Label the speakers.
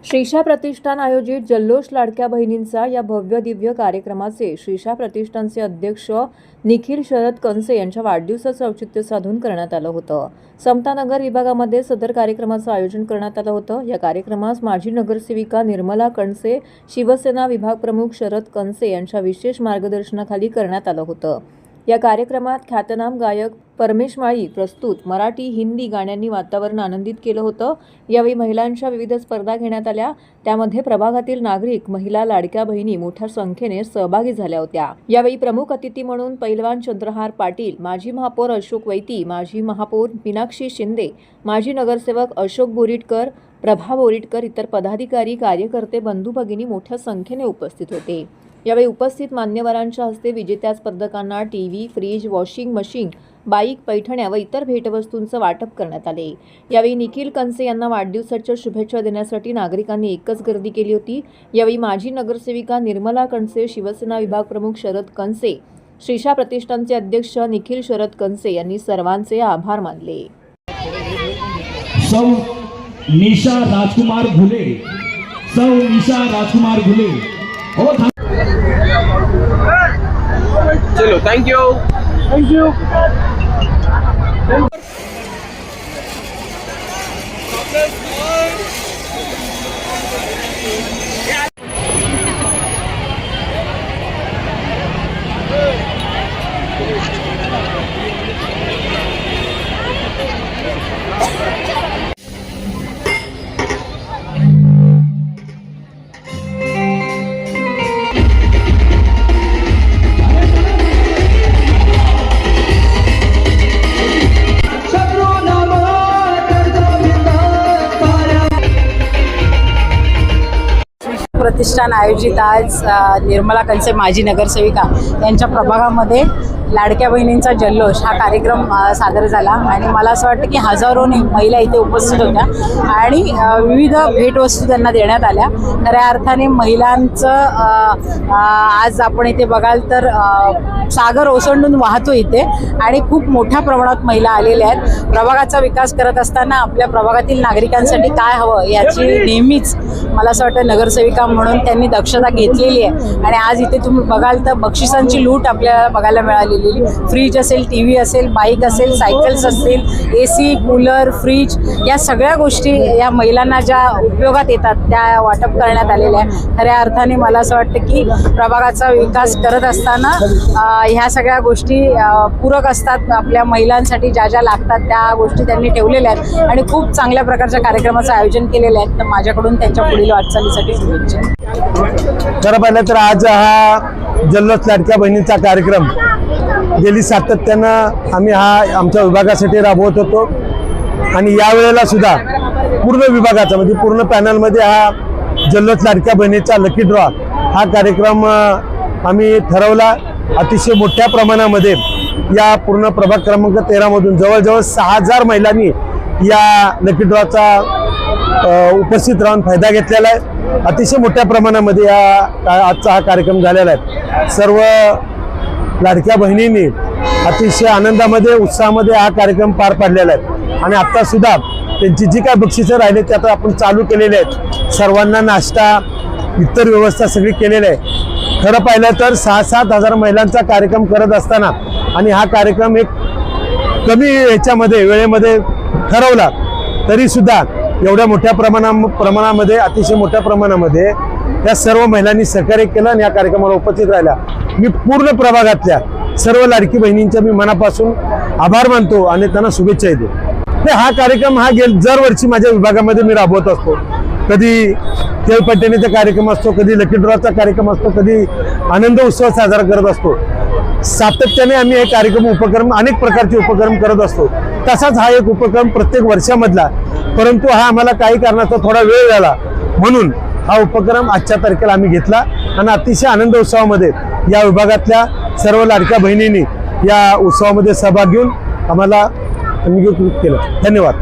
Speaker 1: श्रीशा प्रतिष्ठान आयोजित जल्लोष लाडक्या बहिणींचा या भव्य दिव्य कार्यक्रमाचे श्रीशा प्रतिष्ठानचे अध्यक्ष निखिल शरद कणसे यांच्या वाढदिवसाचं औचित्य साधून करण्यात आलं होतं। समतानगर विभागामध्ये सदर कार्यक्रमाचं आयोजन करण्यात आलं होतं। या कार्यक्रमास माजी नगरसेविका निर्मला कणसे, शिवसेना विभाग प्रमुख शरद कणसे यांच्या विशेष मार्गदर्शनाखाली करण्यात आलं होतं। या कार्यक्रमात ख्यातनाम गायक परमेश माळी प्रस्तुत मराठी हिंदी गाण्यांनी वातावरण आनंदित केलं होतं। यावेळी महिलांच्या विविध स्पर्धा घेण्यात आल्या, त्यामध्ये प्रभागातील नागरिक, महिला, लाडक्या बहिणी मोठ्या संख्येने सहभागी झाल्या होत्या। यावेळी प्रमुख अतिथी म्हणून पैलवान चंद्रहार पाटील, माजी महापौर अशोक वैती, माजी महापौर मीनाक्षी शिंदे, माजी नगरसेवक अशोक बोरीटकर, प्रभा बोरीटकर, इतर पदाधिकारी, कार्यकर्ते, बंधू भगिनी मोठ्या संख्येने उपस्थित होते। यावेळी उपस्थित मान्यवरांच्या हस्ते विजेत्या स्पर्धकांना TV, fridge, washing machine, bike, पैठण्या व इतर भेटवस्तूंचं वाटप करण्यात आले। यावेळी निखिल कणसे यांना वाढदिवसाच्या शुभेच्छा देण्यासाठी नागरिकांनी एकच गर्दी केली होती। यावेळी माजी नगरसेविका निर्मला कणसे, शिवसेना विभाग प्रमुख शरद कणसे, श्रीशा प्रतिष्ठानचे अध्यक्ष निखिल शरद कणसे यांनी सर्वांचे आभार मानले।
Speaker 2: सौ निशा राजकुमार घुले, सौ निशा राजकुमार घुले।
Speaker 3: चलो, थैंक यू।
Speaker 4: प्रतिष्ठान आयोजित आज निर्मला कणसे माजी नगरसेविका यांच्या प्रभागामध्ये लाडक्या बहिणींचा जल्लोष हा कार्यक्रम सादर झाला आणि मला असं वाटतं की हजारोने महिला इथे उपस्थित होत्या आणि विविध भेटवस्तू त्यांना देण्यात आल्या। खऱ्या अर्थाने महिलांचं आज आपण इथे बघाल तर सागर ओसंडून वाहतो इथे आणि खूप मोठ्या प्रमाणात महिला आलेल्या आहेत। प्रभागाचा विकास करत असताना आपल्या प्रभागातील नागरिकांसाठी काय हवं याची नेहमीच मला असं वाटतं नगरसेविका म्हणून त्यांनी दक्षता घेतलेली आहे आणि आज इथे तुम्ही बघाल तर बक्षिसांची लूट आपल्याला बघायला मिळालेली। फ्रीज असेल, टीव्ही असेल, बाईक असेल, सायकल्स असतील, AC, कूलर, फ्रीज या सगळ्या गोष्टी या महिलांना ज्या उपयोगात येतात त्या वाटप करण्यात आलेल्या आहे। खऱ्या अर्थाने मला असं वाटतं की प्रभागाचा विकास करत असताना ह्या सगळ्या गोष्टी पूरक असतात। आपल्या महिलांसाठी ज्या ज्या लागतात त्या गोष्टी त्यांनी ठेवलेल्या आहेत आणि खूप चांगल्या प्रकारच्या कार्यक्रमाचं आयोजन केलेलं आहे। तर माझ्याकडून त्यांच्या पुढील वाटचालीसाठी शुभेच्छा।
Speaker 5: खरं पाहिलं तर आज हा जल्लोष लाडक्या बहिणींचा कार्यक्रम गेली सातत्यानं आम्ही हा आमच्या विभागासाठी राबवत होतो आणि यावेळेला सुद्धा पूर्ण विभागाचा म्हणजे पूर्ण पॅनलमध्ये हा जल्लोष लाडक्या बहिणीचा लकी ड्रॉ हा कार्यक्रम आम्ही ठरवला। अतिशय मोठ्या प्रमाणामध्ये या पूर्ण प्रभाग क्रमांक 13 मधून जवळजवळ 6000 महिलांनी या लकी ड्रॉचा उपस्थित राहून फायदा घेतलेला आहे। अतिशय मोठ्या प्रमाणामध्ये आजचा हा कार्यक्रम झालेला आहे। सर्व लाडक्या बहिणींनी अतिशय आनंदामध्ये, उत्साहामध्ये हा कार्यक्रम पार पाडलेला आहे आणि आता सुद्धा त्यांची जी काय बक्षिसं राहिले ते आता आपण चालू केलेले आहेत। सर्वांना नाश्ता, इतर व्यवस्था सगळी केलेली आहे। खरं पाहिलं तर 6-7 हजार महिलांचा कार्यक्रम करत असताना आणि हा कार्यक्रम एक कमी ह्याच्यामध्ये वेळेमध्ये ठरवला तरी सुद्धा एवढ्या मोठ्या प्रमाणामध्ये अतिशय मोठ्या प्रमाणामध्ये या सर्व महिलांनी सहकार्य केलं आणि या कार्यक्रमाला उपस्थित राहिल्या। मी पूर्ण प्रभागातल्या सर्व लाडकी बहिणींच्या मी मनापासून आभार मानतो आणि त्यांना शुभेच्छा देतो। हा कार्यक्रम हा दरवर्षी माझ्या विभागामध्ये मी राबवत असतो। कधी खेळपट्टणीचा कार्यक्रम असतो, कधी लकी ड्रॉचा कार्यक्रम असतो, कधी आनंद उत्सव साजरा करत असतो। सातत्याने आम्ही हे उपक्रम अनेक प्रकारचे उपक्रम करत असतो। तसाच हा एक उपक्रम प्रत्येक वर्षामधला, परंतु हा आम्हाला काही कारणाचा थोडा वेळ झाला म्हणून हा उपक्रम आजच्या तारखेला आम्ही घेतला आणि अतिशय आनंद उत्सवामध्ये या विभागातल्या सर्व लाडक्या बहिणींनी या उत्सवामध्ये सहभाग घेऊन आम्हाला नियुक्त केलं। धन्यवाद।